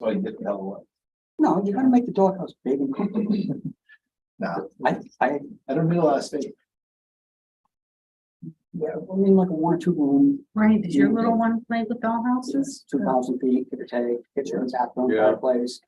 So I can get the hell away. No, you're gonna make the doghouse big and comfortable. No, I don't need a lot of space. Yeah, I mean, like a 1 or 2 room, Right, does your little one play with dollhouses? 2,000 feet, give or take, kitchen, bathroom, Yeah. fireplace.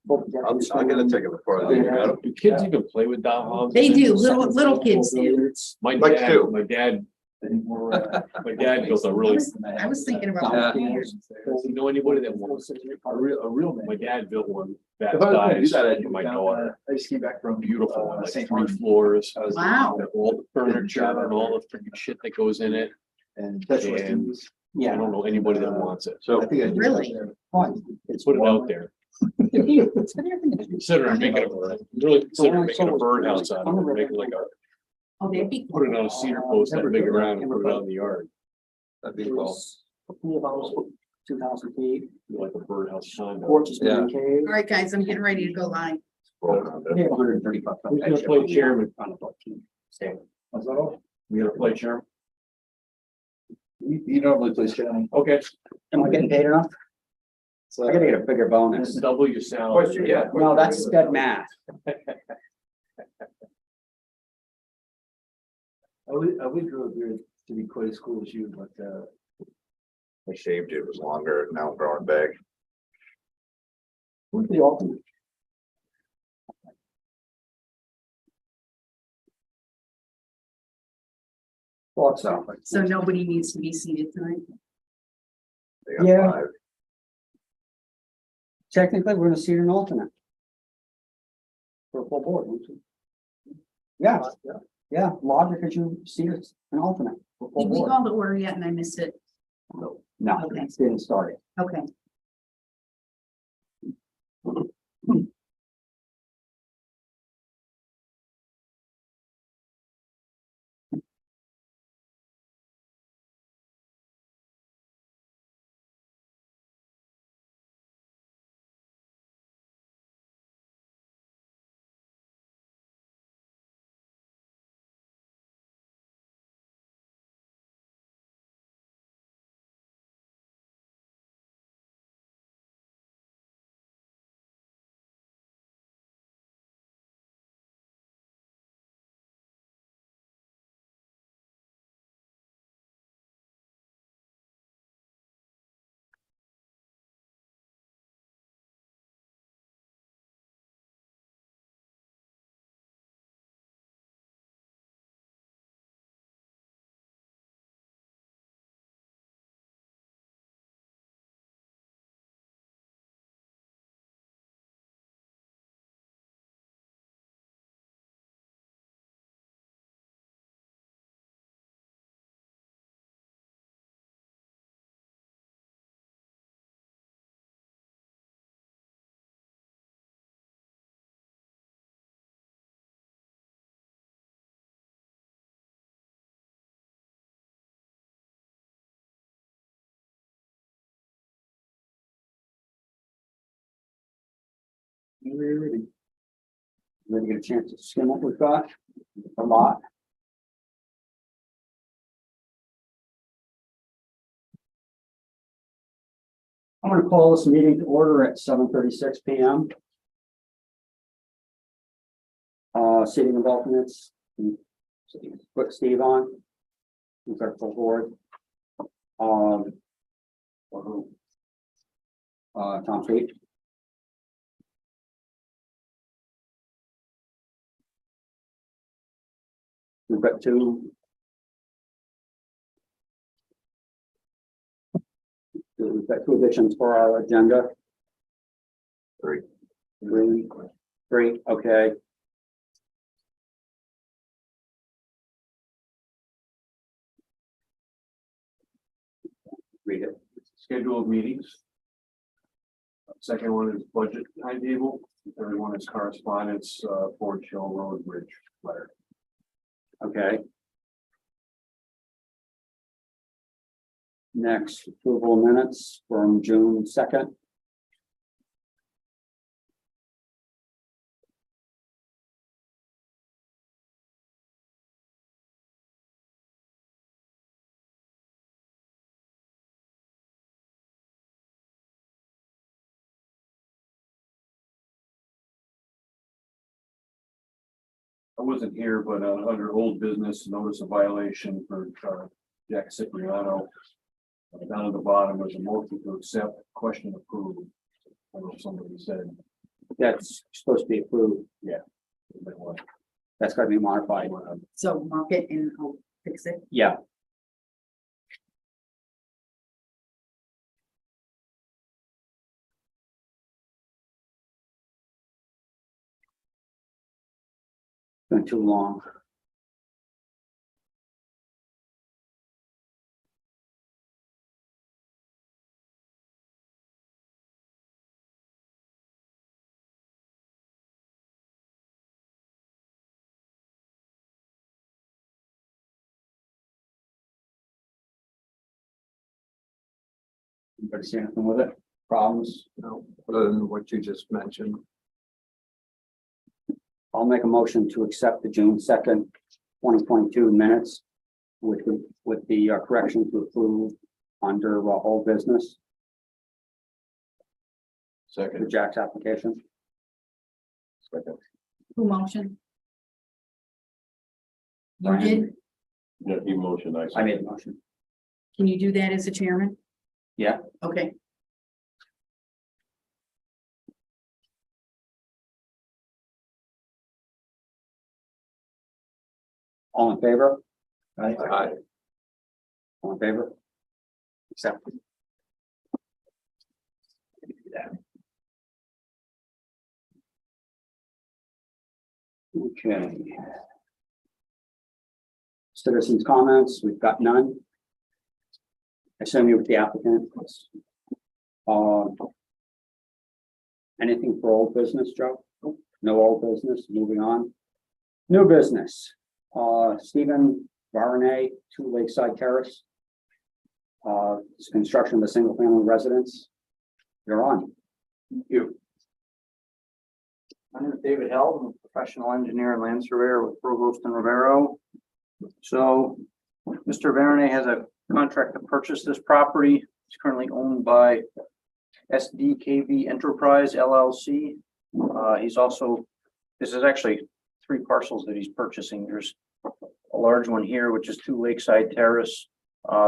I'll get a ticket before they leave. Yeah. Do kids even play with dollhouses? They do, little kids do. My Like dad, two. my dad built a really, I was thinking about. Downstairs. does he know anybody that wants it? A real man. My dad built one that If I was gonna do size that, I'd for do my it down, daughter. I just came back from Beautiful one, like St. 3 Martin. floors. I was- Wow. All the furniture and all the freaking shit that goes in it. And that's what And- was. I Yeah. don't know anybody that wants it. I So think I did Really? that there. Fine. let's put it out there. It's an air conditioner. Consider making really consider making a birdhouse out of it, make it like a, Oh, they'd be. put it on a cedar post, that big around and put it out in the yard. That'd be cool. Pool house, 2,000 feet, Like a birdhouse condo. porch is man cave. All right, guys, I'm getting ready to go live. We have 135. Who's gonna play chairman? Was that all? We gonna play chairman? You normally play chairman. Okay, Am I getting paid enough? So I gotta get a bigger bonus. let's double your salary. Yeah. No, that's dead math. I would grow a beard to be quite as cool as you, but I shaved it, it was longer, now I'm growing big. Who's the ultimate? Thought so. So nobody needs to be seated tonight. They got Yeah. 5. Technically, we're gonna see an alternate. For a full board. won't you? Yeah, yeah, logic is you see an alternate. for a full Did we board. call the order yet and I missed it? No, Okay. it's didn't start it. Okay. Ready to get a chance to skim what we've got? A lot. I'm gonna call this meeting to order at 7:36 p.m. Sitting of alternates. Put Steve on. We've got full board. Tom Pete. We've got 2. We've got 2 additions for our agenda. 3. 3, okay. Read it. Schedule of meetings. Second one is budget timetable. Third one is correspondence, Ford Hill Road Bridge letter. Okay. Next, approval of minutes from June 2nd. wasn't here, but under old business, notice of violation for Jack Cipriano. Down at the bottom was a motion to accept, question approved. I don't know if somebody said. That's supposed to be approved. that one. That's gotta be modified. So mark it and I'll fix it. Yeah. Been too long. Anybody see anything with it? Problems? No, other than what you just mentioned. I'll make a motion to accept the June 2nd, 2022 minutes with the corrections to approve under whole business for Second. Jack's application. Who motion? You did? Yeah, emotion, I made the motion. Can you do that as a chairman? Yeah. Okay. All in favor? Aye. All in favor? Accepted. Okay. Citizens' comments, we've got none. I assume you're with the applicant. Anything for old business, Joe? No old business, moving on. New business, Stephen Varney, 2 Lakeside Terrace. It's construction of a single family residence. You're on. Thank you. My name is David Held. I'm a professional engineer and land surveyor with Provost and Rivero. So Mr. Verne has a contract to purchase this property. It's currently owned by SDKV Enterprise LLC. He's also, this is actually 3 parcels that he's purchasing. There's a large one here, which is 2 Lakeside Terrace.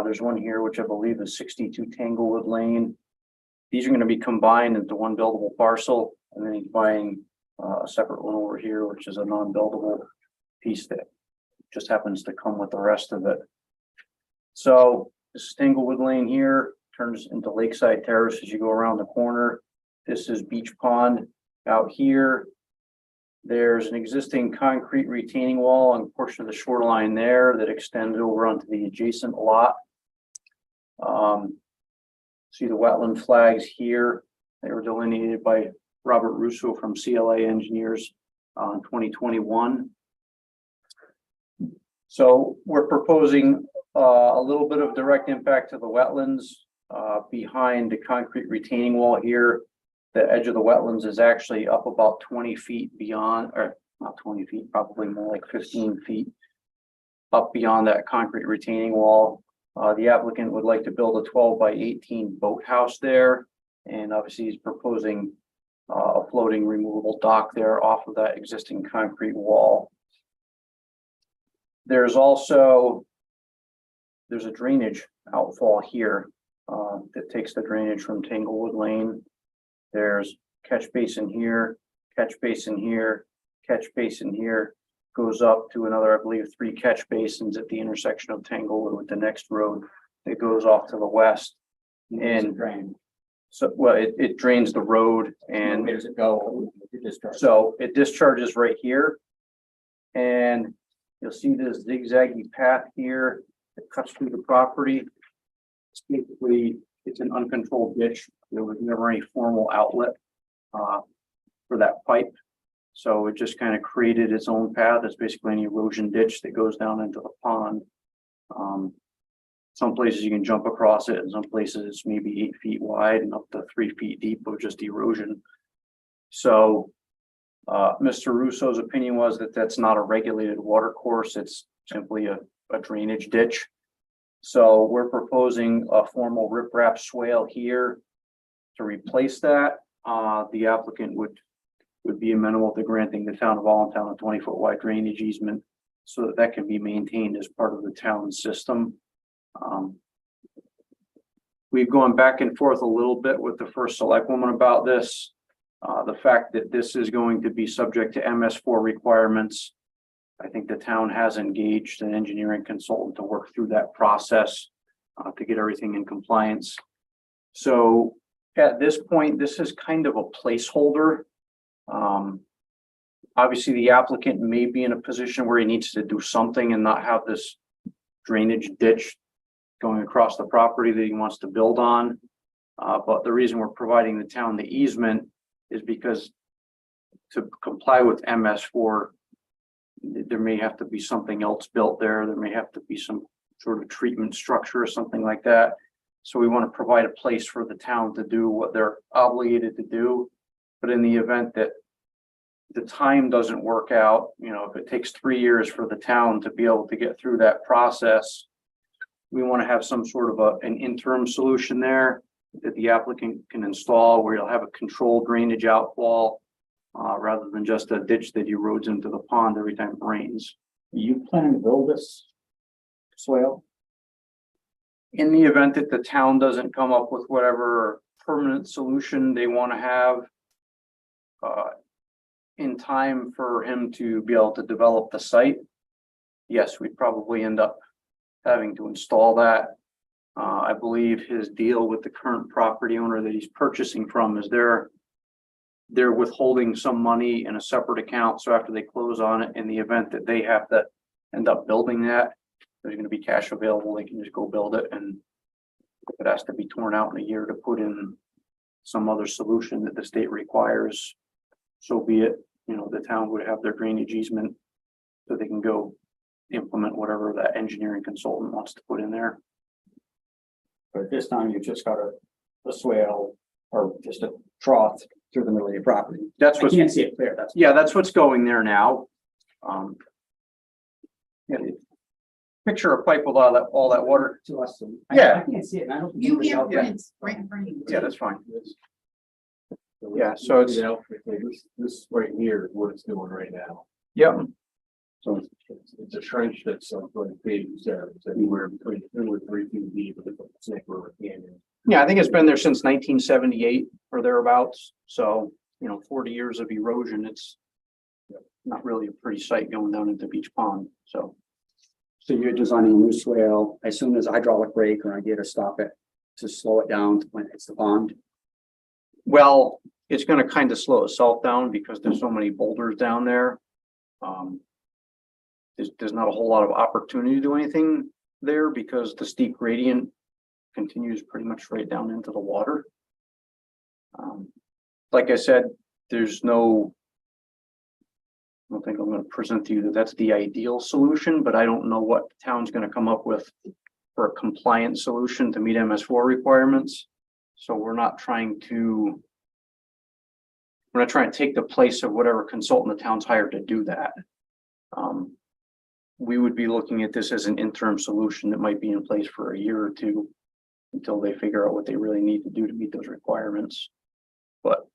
There's one here, which I believe is 62 Tanglewood Lane. These are going to be combined into one buildable parcel, and then he's buying a separate one over here, which is a non-buildable piece that just happens to come with the rest of it. So this is Tanglewood Lane here, turns into Lakeside Terrace as you go around the corner. This is Beach Pond out here. There's an existing concrete retaining wall on a portion of the shoreline there that extends over onto the adjacent lot. See the wetland flags here. They were delineated by Robert Russo from CLA Engineers in 2021. So we're proposing a little bit of direct impact to the wetlands behind the concrete retaining wall here. The edge of the wetlands is actually up about 20 feet beyond, or not 20 feet, probably more like 15 feet up beyond that concrete retaining wall. The applicant would like to build a 12 by 18 boathouse there. And obviously he's proposing a floating removable dock there off of that existing concrete wall. There's also, there's a drainage outfall here that takes the drainage from Tanglewood Lane. There's catch basin here, catch basin here, catch basin here, goes up to another, I believe, 3 catch basins at the intersection of Tanglewood with the next road that goes off to the west. And drain. so, well, it drains the road, and Where does it go? It discharges. so it discharges right here. And you'll see this zigzaggy path here that cuts through the property. It's basically, it's an uncontrolled ditch. There was never any formal outlet for that pipe. So it just kind of created its own path. It's basically an erosion ditch that goes down into the pond. Some places you can jump across it, and some places it's maybe 8 feet wide and up to 3 feet deep of just erosion. So Mr. Russo's opinion was that that's not a regulated water course. It's simply a drainage ditch. So we're proposing a formal riprap swale here to replace that. The applicant would would be amenable to granting the town of Allentown a 20-foot wide drainage easement so that that can be maintained as part of the town system. We've gone back and forth a little bit with the first selectwoman about this. The fact that this is going to be subject to MS4 requirements. I think the town has engaged an engineering consultant to work through that process to get everything in compliance. So at this point, this is kind of a placeholder. Obviously, the applicant may be in a position where he needs to do something and not have this drainage ditch going across the property that he wants to build on. But the reason we're providing the town the easement is because to comply with MS4, there may have to be something else built there. There may have to be some sort of treatment structure or something like that. So we want to provide a place for the town to do what they're obligated to do. But in the event that the time doesn't work out, you know, if it takes 3 years for the town to be able to get through that process, we want to have some sort of an interim solution there that the applicant can install where you'll have a controlled drainage outfall rather than just a ditch that erodes into the pond every time it rains. You plan to build this swale? In the event that the town doesn't come up with whatever permanent solution they want to have in time for him to be able to develop the site, yes, we'd probably end up having to install that. I believe his deal with the current property owner that he's purchasing from is they're withholding some money in a separate account. So after they close on it, in the event that they have to end up building that, there's going to be cash available. They can just go build it. And if it has to be torn out in a year to put in some other solution that the state requires, so be it. You know, the town would have their drainage easement so they can go implement whatever that engineering consultant wants to put in there. But this time you just got a swale or just a trough through the middle of your property. That's I what, can't see it clear. That's yeah, that's what's going there now. Yeah, picture a pipe with all that water. to us. Yeah. I can't see it. And I don't. think You anybody have out there- prints right in front of you. Yeah, that's fine. So Yeah, so it's- this right here is what it's doing right now. Yep. So it's a trench that's going to be there. It's anywhere between 2 or 3 feet deep with a Snake River Canyon. Yeah, I think it's been there since 1978 or thereabouts. So, you know, 40 years of erosion. It's not really a pretty sight going down into Beach Pond. So So you're designing a new swale. I assume there's a hydraulic brake or an idea to stop it, to slow it down when it's the pond. well, it's going to kind of slow itself down because there's so many boulders down there. There's not a whole lot of opportunity to do anything there because the steep gradient continues pretty much right down into the water. Like I said, there's no, I don't think I'm going to present to you that that's the ideal solution, but I don't know what the town's going to come up with for a compliant solution to meet MS4 requirements. So we're not trying to take the place of whatever consultant the town's hired to do that. We would be looking at this as an interim solution that might be in place for a year or two until they figure out what they really need to do to meet those requirements. But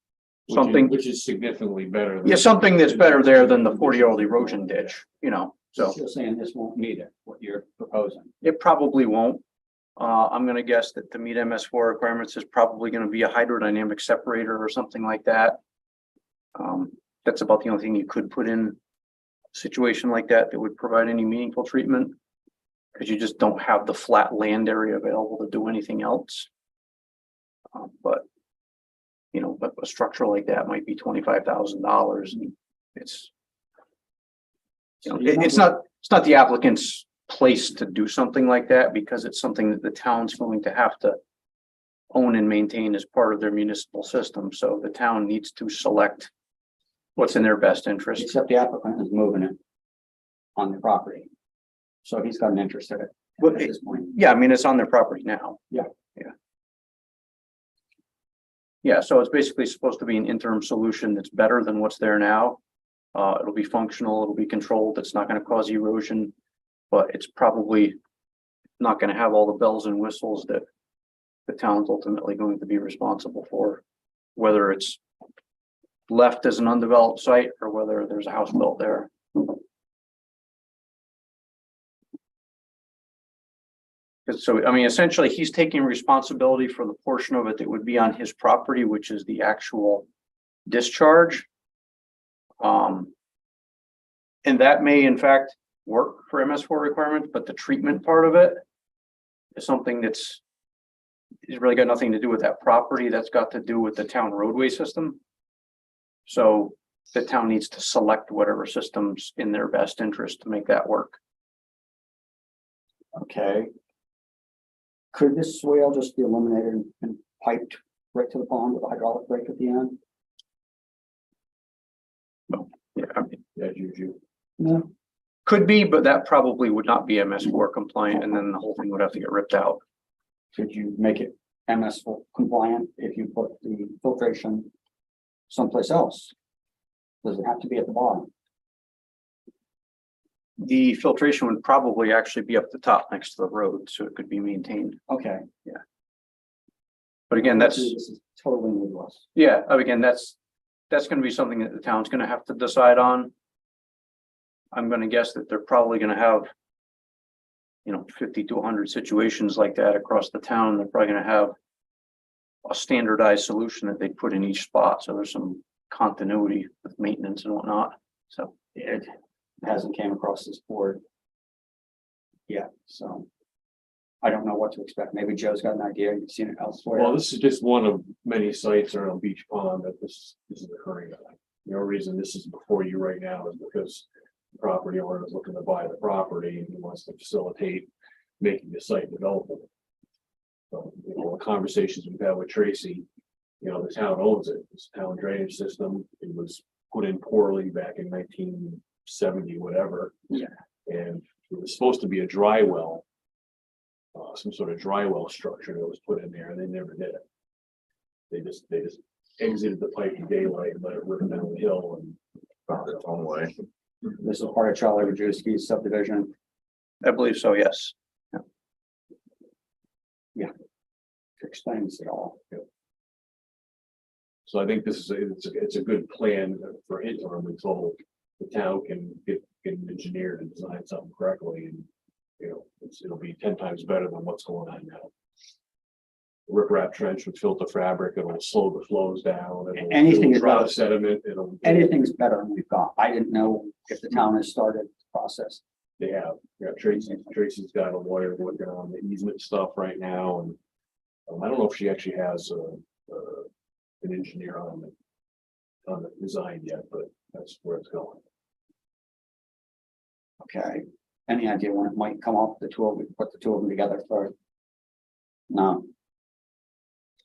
something, Which is significantly better. than- yeah, something that's better there than the 40-year-old erosion ditch, you know, so You're saying this won't meet it, what you're proposing. it probably won't. I'm gonna guess that to meet MS4 requirements is probably gonna be a hydrodynamic separator or something like that. That's about the only thing you could put in a situation like that that would provide any meaningful treatment. Because you just don't have the flat land area available to do anything else. But, you know, but a structure like that might be $25,000 and it's, you know, it's not the applicant's place to do something like that because it's something that the town's going to have to own and maintain as part of their municipal system. So the town needs to select what's in their best interest. Except the applicant is moving it on the property. So he's got an interest in it Well, at this point. Yeah, I mean, it's on their property now. Yeah. Yeah. Yeah, so it's basically supposed to be an interim solution that's better than what's there now. It'll be functional, it'll be controlled, it's not gonna cause erosion, but it's probably not gonna have all the bells and whistles that the town's ultimately going to be responsible for, whether it's left as an undeveloped site or whether there's a house built there. So, I mean, essentially, he's taking responsibility for the portion of it that would be on his property, which is the actual discharge. And that may in fact work for MS4 requirements, but the treatment part of it is something that's really got nothing to do with that property. That's got to do with the town roadway system. So the town needs to select whatever system's in their best interest to make that work. Okay. Could this swale just be eliminated and piped right to the pond with a hydraulic break at the end? Yeah, I mean, That's usually. No. could be, but that probably would not be MS4 compliant, and then the whole thing would have to get ripped out. Could you make it MS4 compliant if you put the filtration someplace else? Does it have to be at the bottom? The filtration would probably actually be up the top next to the road, so it could be maintained. Okay. But again, that's, This is totally new to us. yeah, again, that's gonna be something that the town's gonna have to decide on. I'm gonna guess that they're probably gonna have, 50 to 100 situations like that across the town. They're probably gonna have a standardized solution that they put in each spot, so there's some continuity with maintenance and whatnot, so. It hasn't came across this board yet, so I don't know what to expect. Maybe Joe's got an idea. You've seen it elsewhere. Well, this is just one of many sites around Beach Pond that this is occurring on. The only reason this is before you right now is because the property owner is looking to buy the property and he wants to facilitate making the site developable. So, the conversations we've had with Tracy, the town owns it. It's a town drainage system. It was put in poorly back in 1970, whatever. Yeah. And it was supposed to be a dry well. Some sort of dry well structure that was put in there, and they never did it. They just exited the pipe in daylight and let it rip down the hill and Found its own way. This is part of Charlie Rajewski's subdivision. I believe so, yes. Explains it all. so I think this is it's a good plan for interim until the town can get an engineer to design something correctly, and it'll be 10 times better than what's going on now. Rip-rap trench with filter fabric, it'll slow the flows down. Anything is it'll drop better. sediment, Anything's better than we've got. I didn't know if the town has started the process. They have, Tracy's got a lawyer working on the easement stuff right now, and I don't know if she actually has an engineer on the design yet, but that's where it's going. Okay. Any idea when it might come up? We put the two of them together for. No.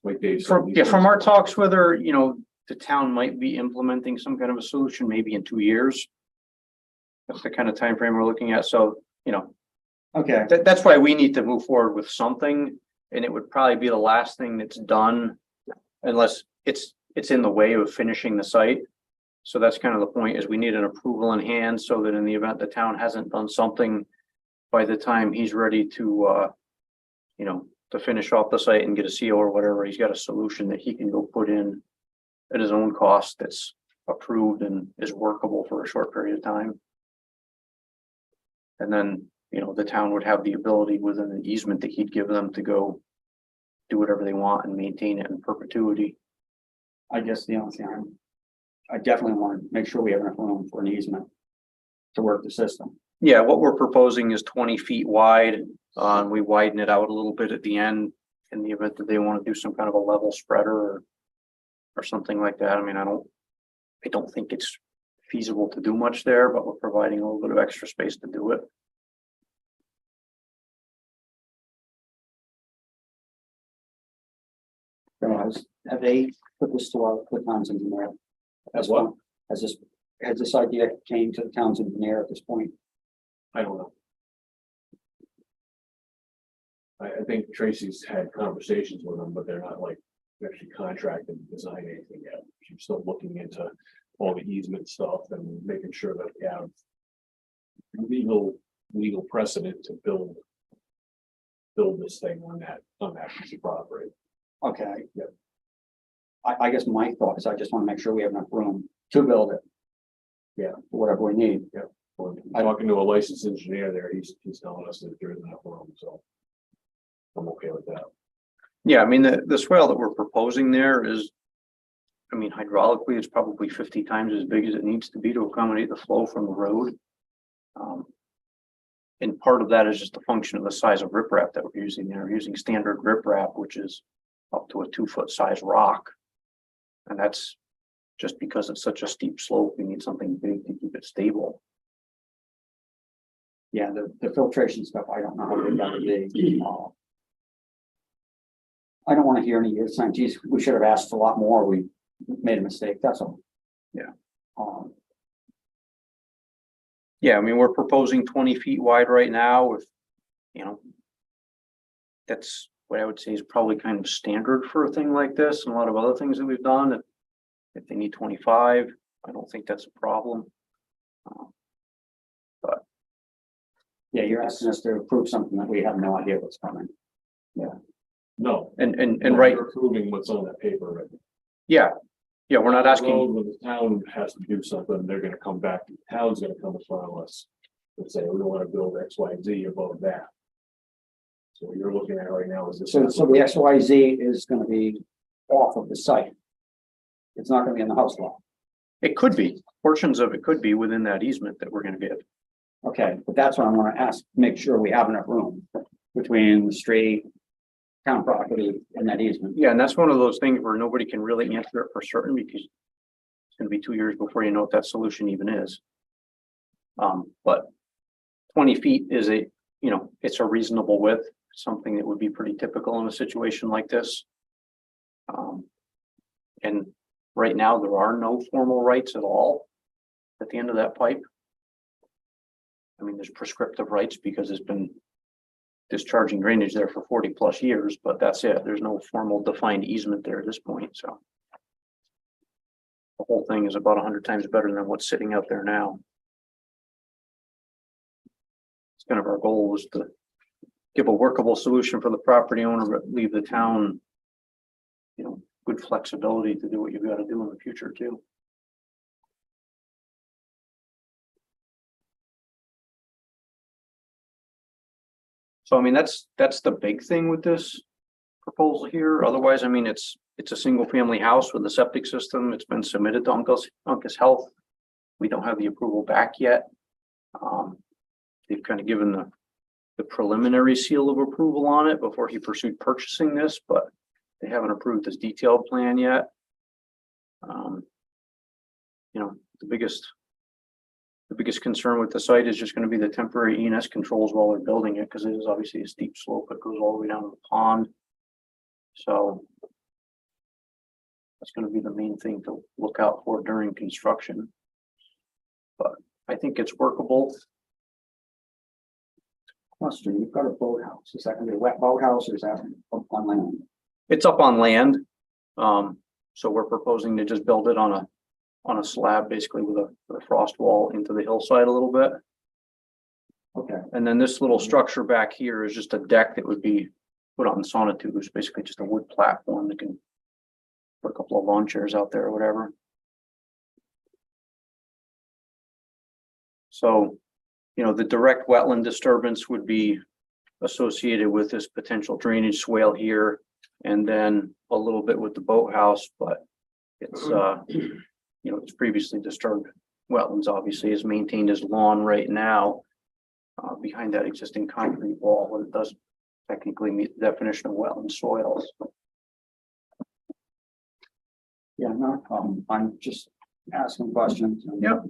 Like Dave said, From our talks with her, the town might be implementing some kind of a solution, maybe in 2 years. That's the kind of time frame we're looking at, so, Okay. that's why we need to move forward with something. And it would probably be the last thing that's done unless it's in the way of finishing the site. So that's kind of the point, is we need an approval in hand so that in the event the town hasn't done something by the time he's ready to, to finish off the site and get a CO or whatever, he's got a solution that he can go put in at his own cost that's approved and is workable for a short period of time. And then, the town would have the ability within an easement that he'd give them to go do whatever they want and maintain it in perpetuity. I guess the only thing I definitely want to make sure we have enough room for an easement to work the system. Yeah, what we're proposing is 20 feet wide. We widen it out a little bit at the end in the event that they want to do some kind of a level spreader or something like that. I mean, I don't think it's feasible to do much there, but we're providing a little bit of extra space to do it. Have they put this to the town's engineer? As what? Has this idea came to the town's engineer at this point? I don't know. I think Tracy's had conversations with them, but they're not like actually contracted to design anything yet. She's still looking into all the easement stuff and making sure that we have legal precedent to build this thing on that piece of property. Okay. Yep. I guess my thought is I just want to make sure we have enough room to build it. Yeah. For whatever we need. Well, talking to a licensed engineer there, he's telling us that there isn't enough room, so. I'm okay with that. Yeah, I mean, the swale that we're proposing there is, I mean, hydraulically, it's probably 50 times as big as it needs to be to accommodate the flow from the road. And part of that is just a function of the size of riprap that we're using there. We're using standard riprap, which is up to a 2-foot size rock. And that's just because it's such a steep slope, we need something big to keep it stable. Yeah, the filtration stuff, I don't know how big that would be. I don't want to hear any years saying, geez, we should have asked a lot more. We made a mistake. That's all. Yeah. Um, Yeah, I mean, we're proposing 20 feet wide right now with, that's what I would say is probably kind of standard for a thing like this and a lot of other things that we've done. If they need 25, I don't think that's a problem. yeah, you're asking us to approve something that we have no idea what's coming. No. And right, You're approving what's on that paper, right? yeah, we're not asking, When the town has to do something, they're gonna come back, the town's gonna come in front of us and say, we don't wanna build X, Y, Z above that. So what you're looking at right now is this. So the XYZ is going to be off of the site. It's not going to be in the house lot. it could be, portions of it could be within that easement that we're gonna give. Okay, but that's what I'm going to ask, make sure we have enough room between the street, town property and that easement. Yeah, and that's one of those things where nobody can really answer it for certain because it's gonna be 2 years before you know what that solution even is. But 20 feet is it's a reasonable width, something that would be pretty typical in a situation like this. And right now, there are no formal rights at all at the end of that pipe. I mean, there's prescriptive rights because it's been discharging drainage there for 40+ years, but that's it. There's no formal defined easement there at this point, so. The whole thing is about 100 times better than what's sitting out there now. It's kind of our goal was to give a workable solution for the property owner, but leave the town, good flexibility to do what you've got to do in the future too. So, I mean, that's the big thing with this proposal here. Otherwise, I mean, it's a single family house with a septic system. It's been submitted to Uncas Health. We don't have the approval back yet. They've kind of given the preliminary seal of approval on it before he pursued purchasing this, but they haven't approved this detailed plan yet. The biggest concern with the site is just going to be the temporary E&S controls while they're building it, because it is obviously a steep slope that goes all the way down to the pond. So that's going to be the main thing to look out for during construction. But I think it's workable. Question, you've got a boathouse. Is that going to be a wet boathouse or is that on land? It's up on land. So we're proposing to just build it on a slab, basically with a frost wall into the hillside a little bit. Okay, And then this little structure back here is just a deck that would be put on sonotubes, basically just a wood platform that can put a couple of lawn chairs out there or whatever. So, the direct wetland disturbance would be associated with this potential drainage swale here, and then a little bit with the boathouse, but it's, it's previously disturbed wetlands, obviously, is maintained as lawn right now behind that existing concrete wall, but it does technically meet the definition of wetland soils. yeah, no problem. I'm just asking questions. Yep.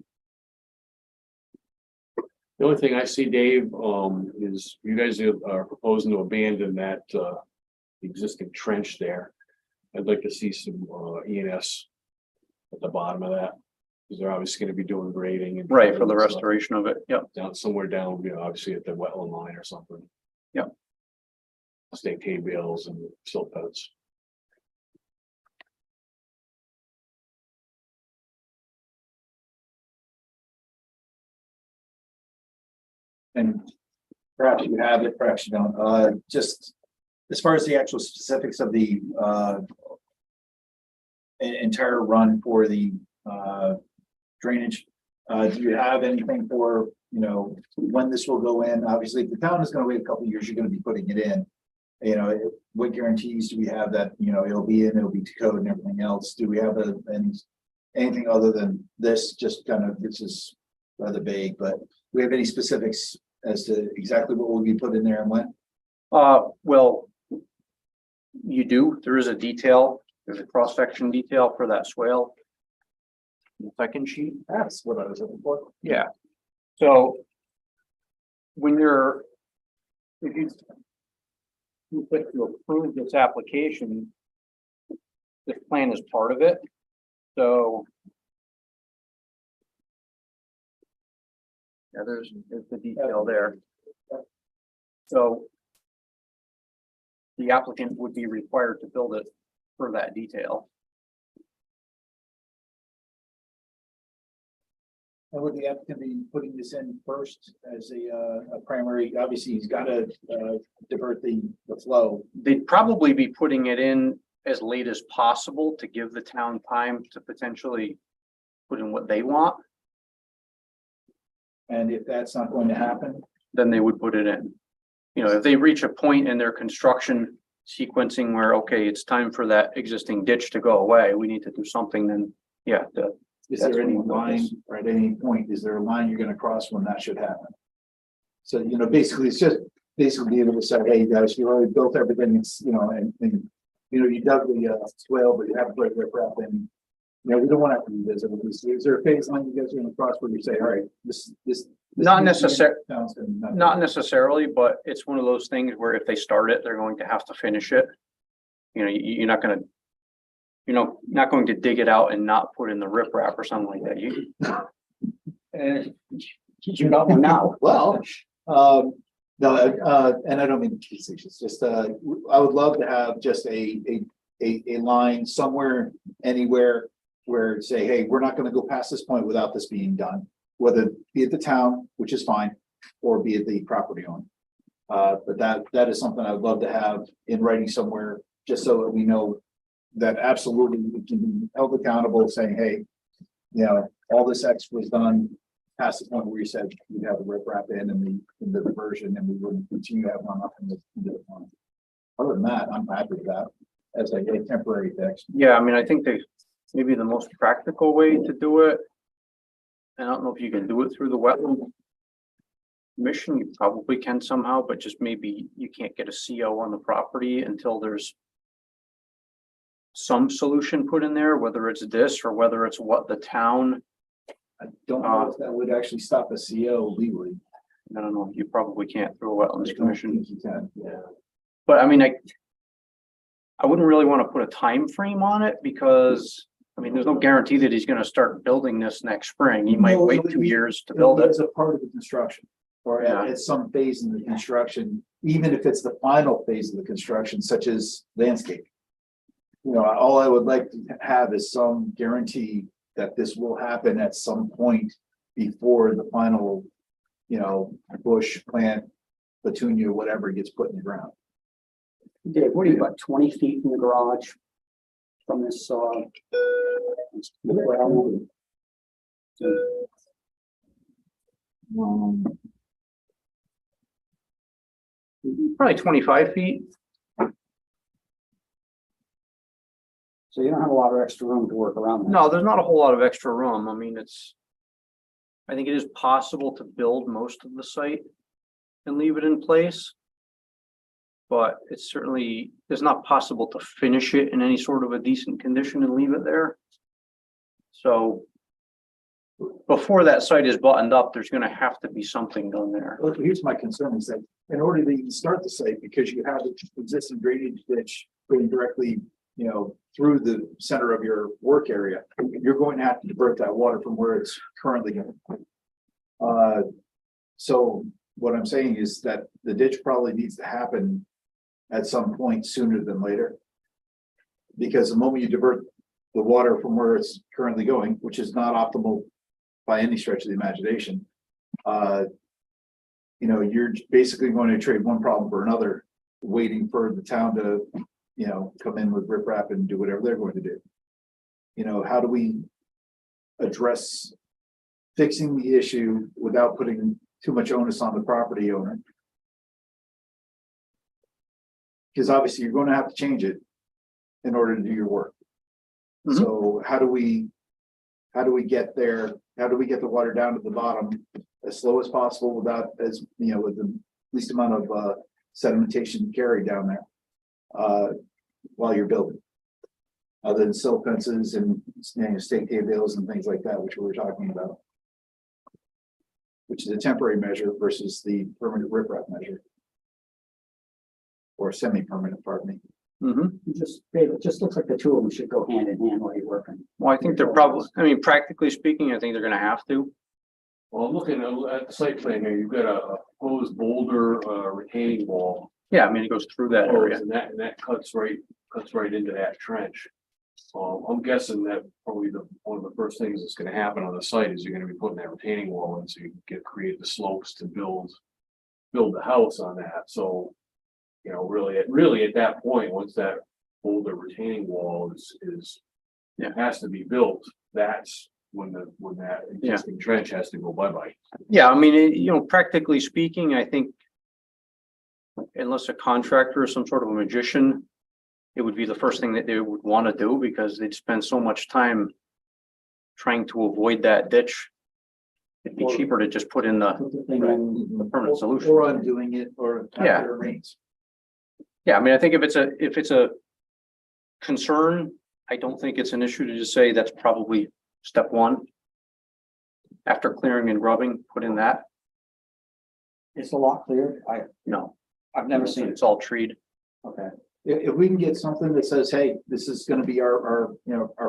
The only thing I see, Dave, is you guys are proposing to abandon that existing trench there. I'd like to see some E&S at the bottom of that, because they're obviously going to be doing grading and Right, for the stuff restoration of it. Yep. down somewhere down, obviously at the wetland line or something. Yep. State hay bales and silt fence. And perhaps you have it, perhaps you don't, just as far as the actual specifics of the entire run for the, drainage. Do you have anything for, when this will go in? Obviously, if the town is gonna wait a couple of years, you're gonna be putting it in. What guarantees do we have that, it'll be in, it'll be to code and everything else? Do we have anything other than this? Just kind of, this is rather vague, but do we have any specifics as to exactly what will be put in there and when? Well, you do, there is a detail, there's a cross-section detail for that swale. The second sheet. That's what I was looking for. Yeah. So when if you put to approve this application, this plan is part of it. So yeah, there's the detail there. So the applicant would be required to build it for that detail. And would the applicant be putting this in first as a primary? Obviously, he's got to divert the flow. They'd probably be putting it in as late as possible to give the town time to potentially put in what they want, And if that's not going to happen, then they would put it in. If they reach a point in their construction sequencing where, okay, it's time for that existing ditch to go away, we need to do something, then yeah, is That's there any what we'll line, notice. or at any point, is there a line you're gonna cross when that should happen? So, basically, it's just basically be able to say, hey, guys, you already built everything, it's, and you dug the swale, but you haven't put it wrap in. We don't want to have to revisit it. Is there a phase line you guys are gonna cross where you say, all right, this. Not necessar- Sounds good. not necessarily, but it's one of those things where if they start it, they're going to have to finish it. You're not going to dig it out and not put in the riprap or something like that. You got one now. Well, no, and I don't mean to be facetious, just, I would love to have just a line somewhere, anywhere where say, hey, we're not gonna go past this point without this being done, whether be it the town, which is fine, or be it the property owner. But that is something I would love to have in writing somewhere, just so that we know that absolutely we can be held accountable, saying, hey, all this X was done past the point where you said you'd have the riprap in and the diversion, and we wouldn't continue to have one up in the one. Other than that, I'm happy with that as a temporary fix. Yeah, I mean, I think maybe the most practical way to do it. I don't know if you can do it through the wetland commission. You probably can somehow, but just maybe you can't get a CO on the property until there's some solution put in there, whether it's this or whether it's what the town. I don't know if that would actually stop a CO legally. I don't know, you probably can't through a wetlands commission, You can, yeah. but I mean, I wouldn't really want to put a time frame on it because, I mean, there's no guarantee that he's gonna start building this next spring. He might wait 2 years to build it. As a part of the construction, or at some phase in the construction, even if it's the final phase of the construction, such as landscape. All I would like to have is some guarantee that this will happen at some point before the final, bush, plant, petunia, whatever gets put in the ground. Dave, what are you, about 20 feet from the garage? From this, Probably 25 feet. so you don't have a lot of extra room to work around that. No, there's not a whole lot of extra room. I mean, I think it is possible to build most of the site and leave it in place. But it's not possible to finish it in any sort of a decent condition and leave it there. So before that site is buttoned up, there's gonna have to be something done there. Well, here's my concern is that in order to even start the site, because you have the existing drainage ditch going directly, through the center of your work area, you're going to have to divert that water from where it's currently going. So what I'm saying is that the ditch probably needs to happen at some point sooner than later. Because the moment you divert the water from where it's currently going, which is not optimal by any stretch of the imagination, you're basically going to trade one problem for another, waiting for the town to, come in with riprap and do whatever they're going to do. how do we address fixing the issue without putting too much onus on the property owner? Because obviously you're going to have to change it in order to do your work. Mhm. So how do we get there? How do we get the water down to the bottom as slow as possible without with the least amount of sedimentation carried down there while you're building? Other than silt fences and state hay bales and things like that, which we were talking about. Which is a temporary measure versus the permanent riprap measure. Or semi-permanent, pardon me. Mhm. It just looks like the two of them should go hand in hand while you're working. Well, I think they're probably, I mean, practically speaking, I think they're gonna have to. Well, I'm looking at the site plan here, you've got a proposed boulder retaining wall. Yeah, I mean, it goes through that area. And that cuts right into that trench. I'm guessing that probably one of the first things that's gonna happen on the site is you're gonna be putting that retaining wall in, so you can create the slopes to build the house on that, so. Really at that point, once that boulder retaining wall is has to be built, that's when that existing trench has to go bye-bye. Yeah, I mean, practically speaking, I think. Unless a contractor is some sort of a magician, it would be the first thing that they would want to do because they'd spend so much time. Trying to avoid that ditch. It'd be cheaper to just put in the permanent solution. Or undoing it or Yeah. after it rains. Yeah, I mean, I think if it's a concern, I don't think it's an issue to just say that's probably step one. After clearing and grubbing, put in that. It's a lot clearer. No, I've never seen it. it's all treed. Okay. If we can get something that says, hey, this is gonna be our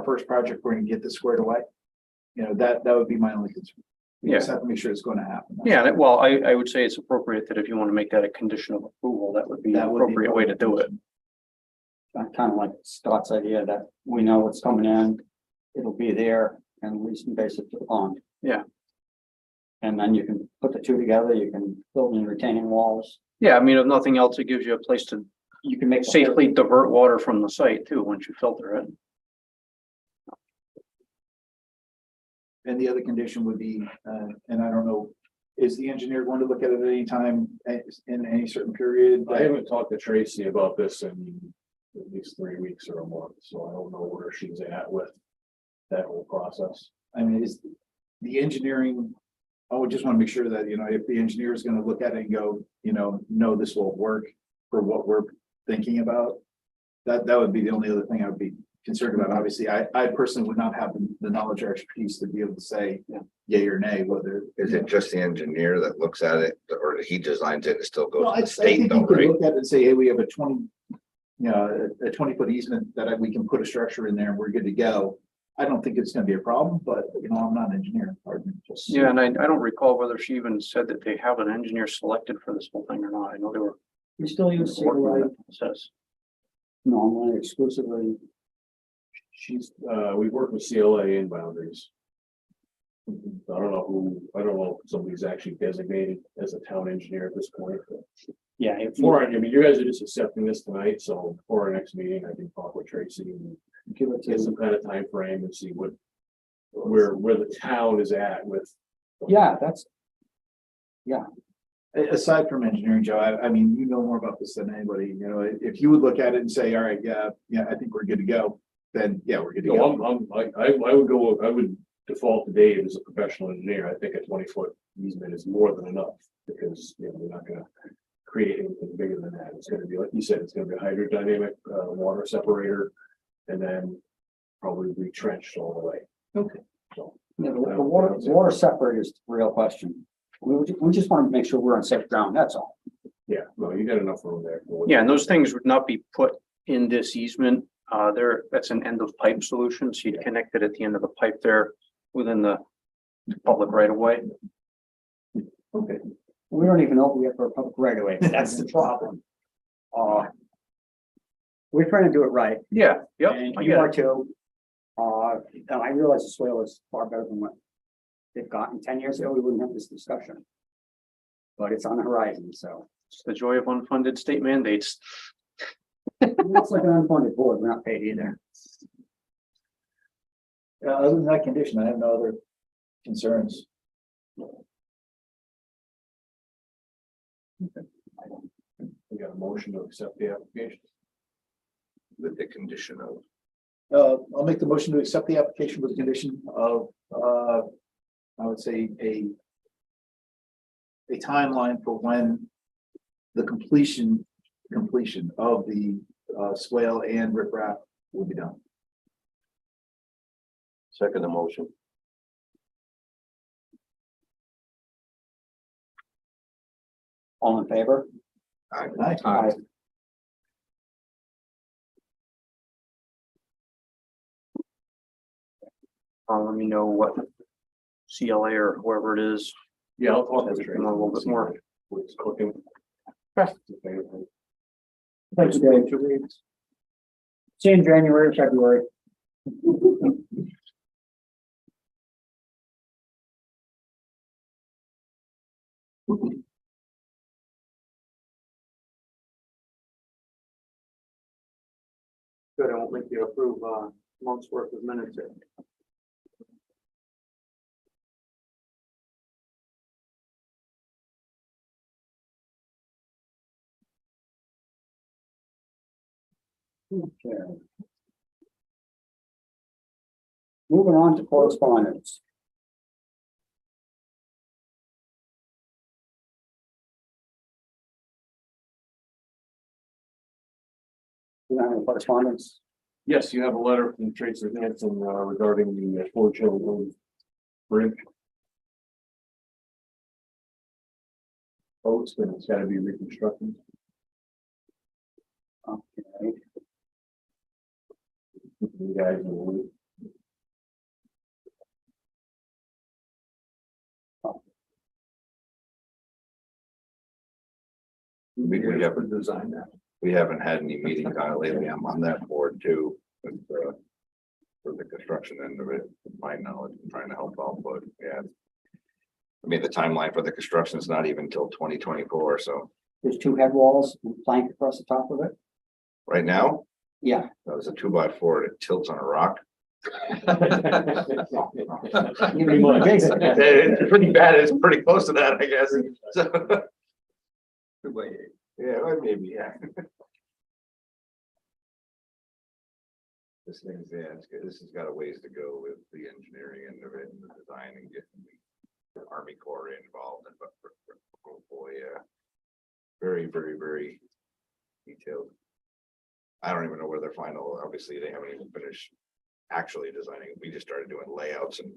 first project, we're gonna get this squared away. That would be my only concern. We just have to make sure it's gonna happen. Yeah, well, I would say it's appropriate that if you want to make that a condition of approval, that would be an appropriate way to do it. Kind of like Scott's idea that we know what's coming in, it'll be there and least invasive to the pond. Yeah. And then you can put the two together, you can build in retaining walls, Yeah, I mean, if nothing else, it gives you a place to you can make. safely divert water from the site too, once you filter it. And the other condition would be, and I don't know, is the engineer going to look at it at any time in any certain period? I haven't talked to Tracy about this in at least 3 weeks or a month, so I don't know where she's at with that whole process. I mean, is the engineering, I would just want to make sure that, if the engineer is going to look at it and go, no, this will work for what we're thinking about. That would be the only other thing I would be concerned about. Obviously, I personally would not have the knowledge or expertise to be able to say yay or nay, whether. Is it just the engineer that looks at it, or he designs it and still Well, goes I to the state think though, you could right? look at it and say, hey, we have a 20-foot easement that we can put a structure in there and we're good to go. I don't think it's gonna be a problem, but I'm not an engineer, pardon me. Just- Yeah, and I don't recall whether she even said that they have an engineer selected for this whole thing or not. I know they were We still use working on CLA that process. normally exclusively. We work with CLA in boundaries. I don't know if somebody's actually designated as a town engineer at this point. Yeah. I mean, you guys are just accepting this tonight, so for our next meeting, I can talk with Tracy and Give it get to, some kind of time frame and see where the town is at with. yeah, that's, Aside from engineering, Joe, I mean, you know more about this than anybody, if you would look at it and say, all right, yeah, I think we're good to go, then yeah, we're good to No, go. I would default to Dave as a professional engineer. I think a 20-foot easement is more than enough because, we're not gonna create anything bigger than that. It's gonna be, like you said, it's gonna be a hydrodynamic water separator and then probably retrenched all the way. Okay. So, the water separator is the real question. We just want to make sure we're on safe ground, that's all. yeah, no, you got enough room there. Yeah, and those things would not be put in this easement. That's an end of pipe solution. So you'd connect it at the end of the pipe there within the public right of way. Okay. We don't even know if we have our public right away, that's the problem. We're trying to do it right. Yeah, yep. And I you get are it. too. And I realize the soil is far better than what they've gotten 10 years ago, we wouldn't have this discussion. But it's on the horizon, so. It's the joy of unfunded state mandates. It's like an unfunded board, we're not paid either. Other than that condition, I have no other concerns. We got a motion to accept the application. With the condition of, I'll make the motion to accept the application with the condition of, I would say a timeline for when the completion of the swale and riprap will be done. second the motion. All in favor? Aye. Aye. Let me know what CLA or whoever it is. Yeah, I'll talk As to it Tracy. come on a little bit more. What's cooking. Thanks, Dave. See you in January or February. Good, I won't make you approve, month's worth of minutes. Okay. Moving on to correspondence. You have any correspondence? Yes, you have a letter from Tracy Hanson regarding the Ford Children Bridge. Oh, it's gotta be reconstructed. Okay. You guys in the loop. We haven't designed that. We haven't had any meetings on it lately. I'm on that board too. With, for the construction end of it, my knowledge, I'm trying to help out, but yeah. I mean, the timeline for the construction is not even till 2024, so There's two head walls and plank across the top of it. right now, Yeah. that was a 2x4 that tilts on a rock. Pretty much. It's pretty bad, it's pretty close to that, I guess. So. Yeah, well, maybe, yeah. This thing's, yeah, it's good. This has got a ways to go with the engineering end of it and the design and getting the Army Corps involved, but oh boy, yeah. Very, very, very detailed. I don't even know where they're final, obviously, they haven't even finished actually designing. We just started doing layouts and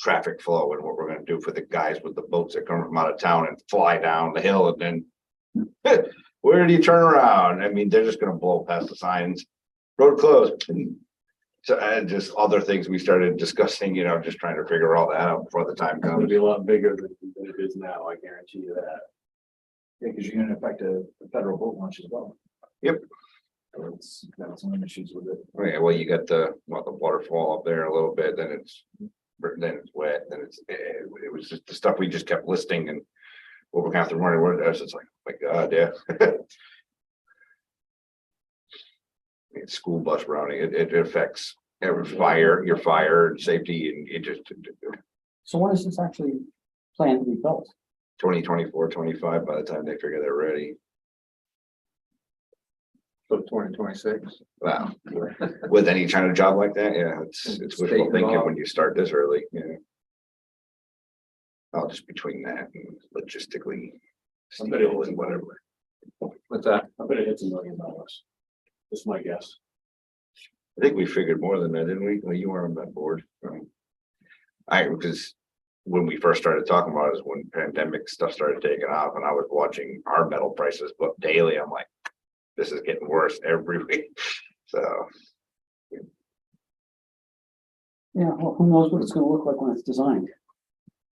traffic flow and what we're gonna do for the guys with the boats that come from out of town and fly down the hill and then where do you turn around? I mean, they're just gonna blow past the signs, road closed. So, and just other things we started discussing, you know, just trying to figure all that out before the time It's gonna comes. be a lot bigger than it is now, I guarantee you that. Yeah, because you're gonna affect a federal boat launch as well. Yep. So it's got some issues with it. Yeah, well, you got the waterfall up there a little bit, then it's wet, then it was just the stuff we just kept listing and what we're gonna have to run with us. It's like, oh my God, yeah. It's school bus routing, it affects every your fire and safety and it just So when is this actually planned to be built? 2024, 25 by the time they figure they're ready. So 2026. Wow. With any kind of job like that, yeah, it's wishful State thinking law. when you start this early, yeah. I'll just between that and logistically. I bet it steel is. and whatever. What's that? I bet it hits $1 million. That's my guess. I think we figured more than that, didn't we? Well, you were on that board. Because when we first started talking about it is when pandemic stuff started taking off and I was watching our metal prices go up daily. I'm like, this is getting worse every week. So, Yeah, well, who knows what it's gonna look like when it's designed?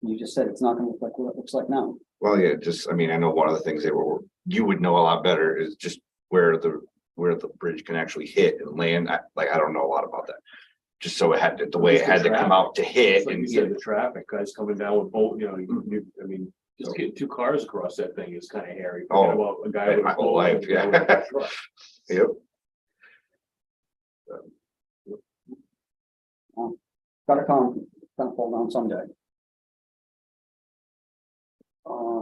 You just said it's not gonna look like what it looks like now. well, yeah, just, I mean, I know one of the things you would know a lot better is just where the bridge can actually hit and land. I don't know a lot about that. Just so it had, the way it had to come out to hit It's like you and said, the traffic guys coming down with boat, I mean, just getting 2 cars across that thing is kind of hairy. Forget Oh, about a guy with my a whole boat and life, a guy yeah. with a truck. Yep. Gotta come, gonna fall down someday.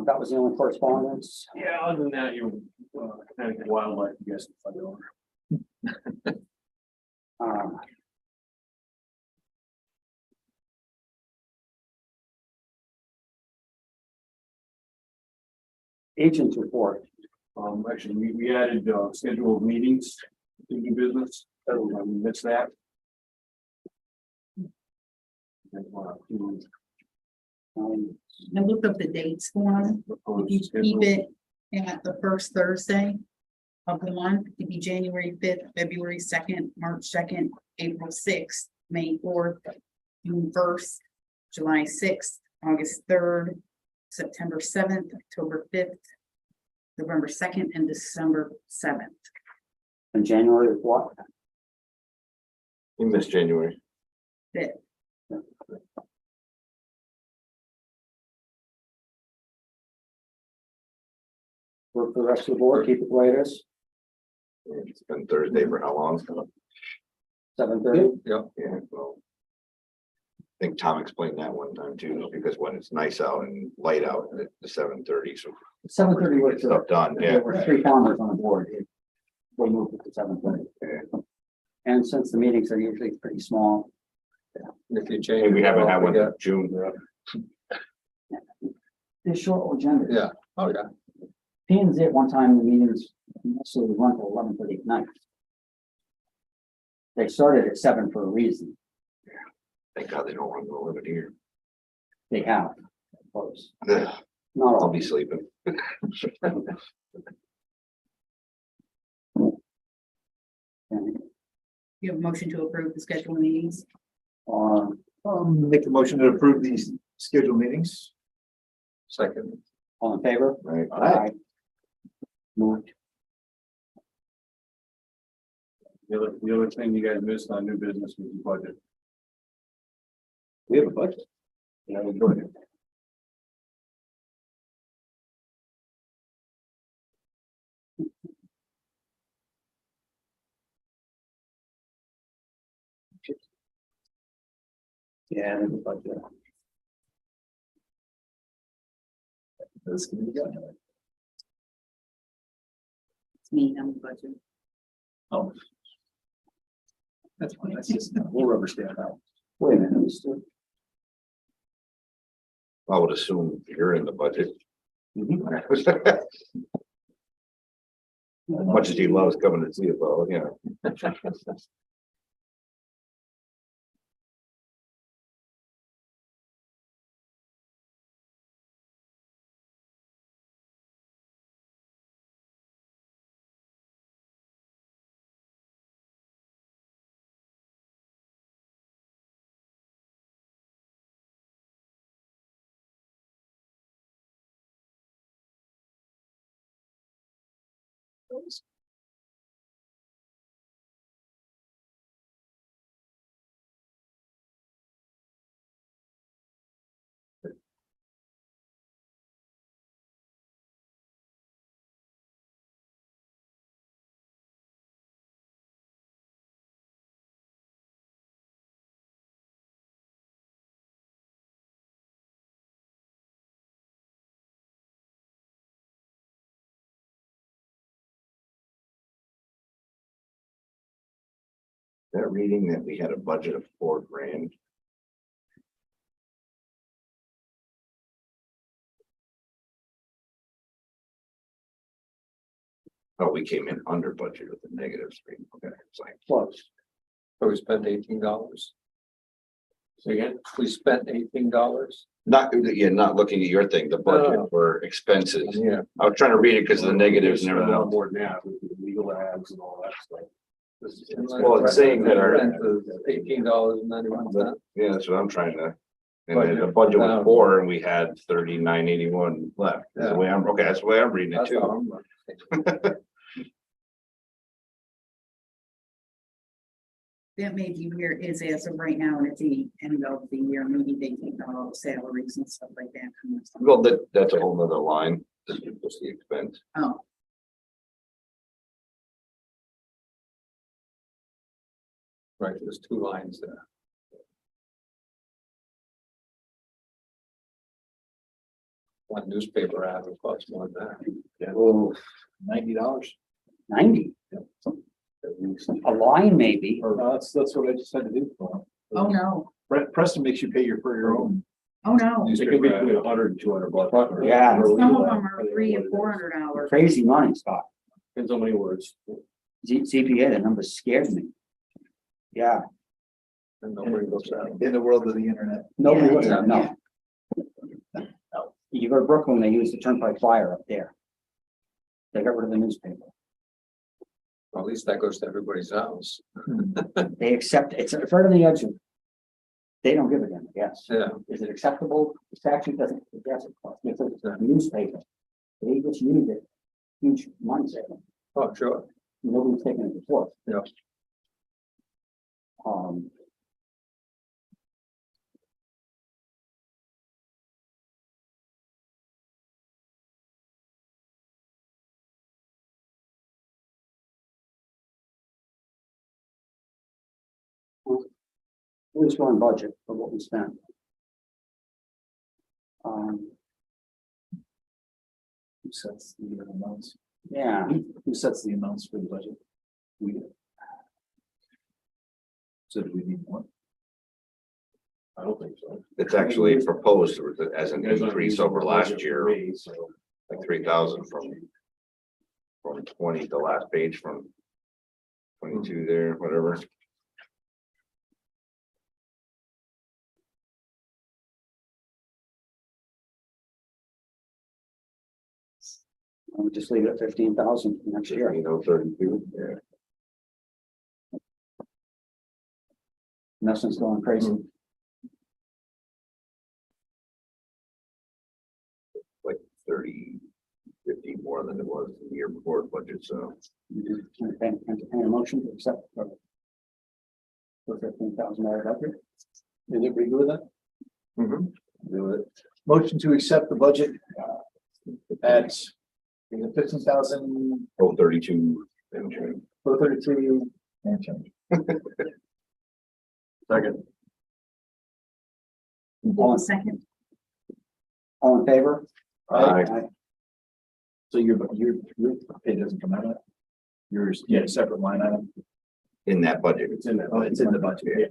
That was the only correspondence. Yeah, other than that, you, Connecticut wildlife, you guys. Can find over. Um, Agents report. Actually, we added, scheduled meetings to new business, we missed that. And, I looked up the dates for them. If you keep it at the first Thursday of the month, it'd be January 5th, February 2nd, March 2nd, April 6th, May 4th, June 1st, July 6th, August 3rd, September 7th, October 5th, November 2nd, and December 7th. In January of what? You missed January. Fifth. Work for the rest of the board, keep it the way it is, It's been Thursday for how long? 7:30. Yeah, well. I think Tom explained that one time too, because when it's nice out and light out, it's 7:30, so. 7:30 Get works. stuff done, There yeah. were 3 farmers on the board. They moved it to 7:30. And since the meetings are usually pretty small. If you And change. we haven't had one in June. They're short agendas. Yeah. Oh, yeah. P and Z at one time, the meetings mostly run till 11:30 at night. They started at 7 for a reason. Thank God they don't want to go over here. They have, of course. Ugh, Not I'll all. be sleeping. You have a motion to approve the schedule of meetings. Make a motion to approve these scheduled meetings. Second. All in favor? Right. Aye. Moved. The other thing you guys missed on new business was the budget. We have a budget. Yeah, we're doing it. Yeah, there's a budget. This can be done. It's me, I'm the budget. Oh. That's fine, that's just, we'll rubber stamp out. Wait a minute, Mr. I would assume you're in the budget. As much as he loves coming to see it, though, yeah. That reading that we had a budget of $4,000. Oh, we came in under budget with a negative screen. Okay, it's like, Close. So we spent $18. So again, We spent $18. not, yeah, not looking at your thing, the budget Oh. for expenses. Yeah. I was trying to read it because of the negatives and everything else. More than that, with the legal ads and all that stuff. Well, it's saying that our- $18.91. Yeah, that's what I'm trying to. And then the budget was 4 and we had 39.81 left. That's the way I'm, okay, that's the way I'm reading it That's too. how I'm. That may be where it is as of right now, and at the end of the year, maybe they take out all the salaries and stuff like that. Well, that's a whole nother line. This is just the expense. Oh, Right, there's 2 lines there. One newspaper ad would cost more than that. Oh, $90. 90, a line maybe. That's what I just had to do. Oh, no. Preston makes you pay for your own. Oh, no. It could be between $100 and $200. Yeah. Some of them are $300 and $400. Crazy money, Scott. Depends on how many words. CPA, the number scares me. Yeah, And nobody looks at it. In the world of the internet. nobody Yeah, looks at it, yeah. no. You go to Brooklyn, they use the turnpike flyer up there. They got rid of the newspaper. Well, at least that goes to everybody's house. They accept, it's right on the edge of. They don't give a damn, yes. Yeah. Is it acceptable? The statute doesn't, address it. It's a newspaper. They just use it. Huge money saving. Oh, sure. Nobody's taking it before. Yeah. We're just going budget for what we spent. Who sets the amounts? Yeah, Who sets the amounts for the budget? We do. So do we need one? I don't think so. It's actually proposed as an You guys aren't increase using over the last budget for year, me, so. like 3,000 from 20, the last page from 22 there, whatever. we'll just leave it at 15,000 next year. 32, yeah. Nothing's going crazy. Like 30, 50 more than it was the year before budget, so. Entertain a motion to accept. For $15,000 budget. Is it pretty good with that? Mhm. Do it. Motion to accept the budget. At. Is it 15,000 Oh, 32. and change. for 33 and change? Second. Second. All in favor? Aye. So your pay doesn't come out of it? Yours, yeah, separate line item. In that budget. It's in that. Oh, it's in the budget. Yeah.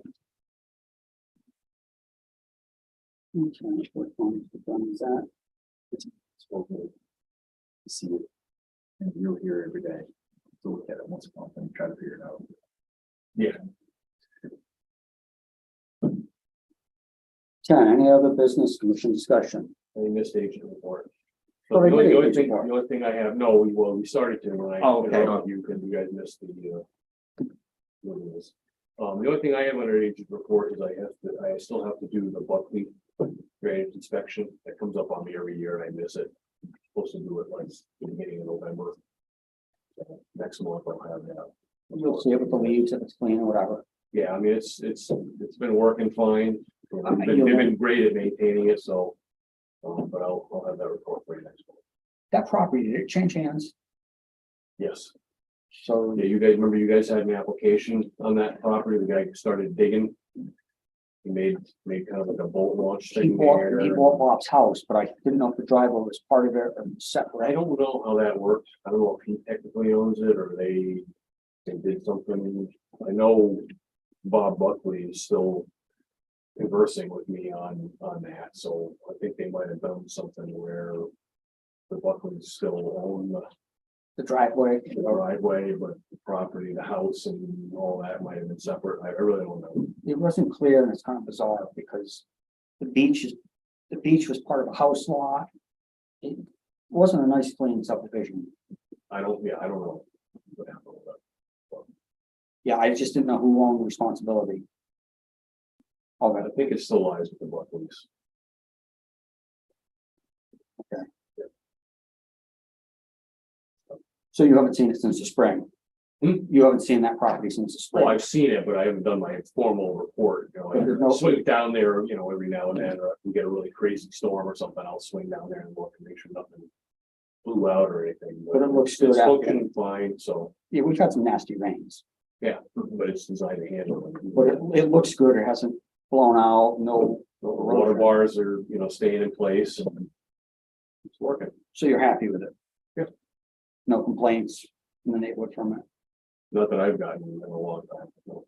Okay, what one is that? To see it. And you're here every day. To look at it once a month and try to figure it out. Yeah. 10, any other business commission discussion? I missed agent report. Oh, So they the did only agent thing, report. the only thing I have, no, we started to, when I. Oh, okay. You guys missed the. What it is. The only thing I have under agent report is I still have to do the Buckley drainage inspection. That comes up on me every year and I miss it. Supposed to do it like the beginning of November. So next month I'll have that. You'll see it with the leaves if it's clean or whatever. Yeah, I mean, it's been working fine. They've been great at maintaining it, so. But I'll have that report for you next month. That property, did it change hands? Yes. So Yeah, you guys remember you guys had an application on that property. The guy started digging. He made kind of like a bolt launch he thing bought, there. he bought Bob's house, but I didn't know if the driveway was part of it or I separate. don't know how that worked. I don't know if he technically owns it or they did something. I know Bob Buckley is still conversing with me on that, so I think they might have done something where the Buckleys still own The driveway. the driveway, but the property, the house and all that might have been separate. I really don't know. It wasn't clear and it's kind of bizarre because the beach was part of a house lot. It wasn't a nice clean subdivision. I don't know. what happened with that. Yeah, I just didn't know who owned the responsibility. All I that. think it still lies with the Buckleys. So you haven't seen it since the spring? Hmm? You haven't seen that property since the Well, spring? I've seen it, but I haven't done my formal report, But there's no- I swing down there, every now and then, or if we get a really crazy storm or something, I'll swing down there and look and make sure nothing blew out or anything. But it looks good It's out looking fine, so, Yeah, we've had some nasty rains, yeah, but it's designed to handle it. but it looks good. It hasn't blown out, no. The water bars are, staying in place and It's working. So you're happy with it? Yep. No complaints in the neighborhood from it? Not that I've gotten in a long time. No.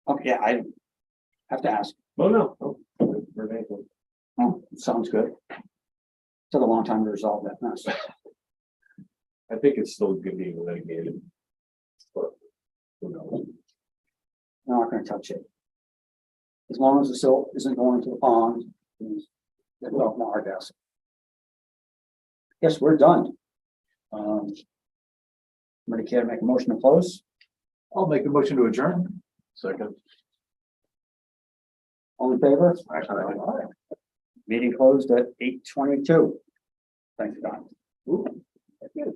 Okay, I have to ask. Oh, no. Oh, we're thankful. Oh, sounds good. Took a long time to resolve that mess. I think it's still good being litigated. But who knows? I'm not gonna touch it. As long as the silt isn't going to the pond, it's off our desk. Yes, we're done. Somebody care to make a motion to close? I'll make the motion to adjourn. Second. All in favor? Meeting closed at 8:22. Thanks, Don. Ooh, that's good.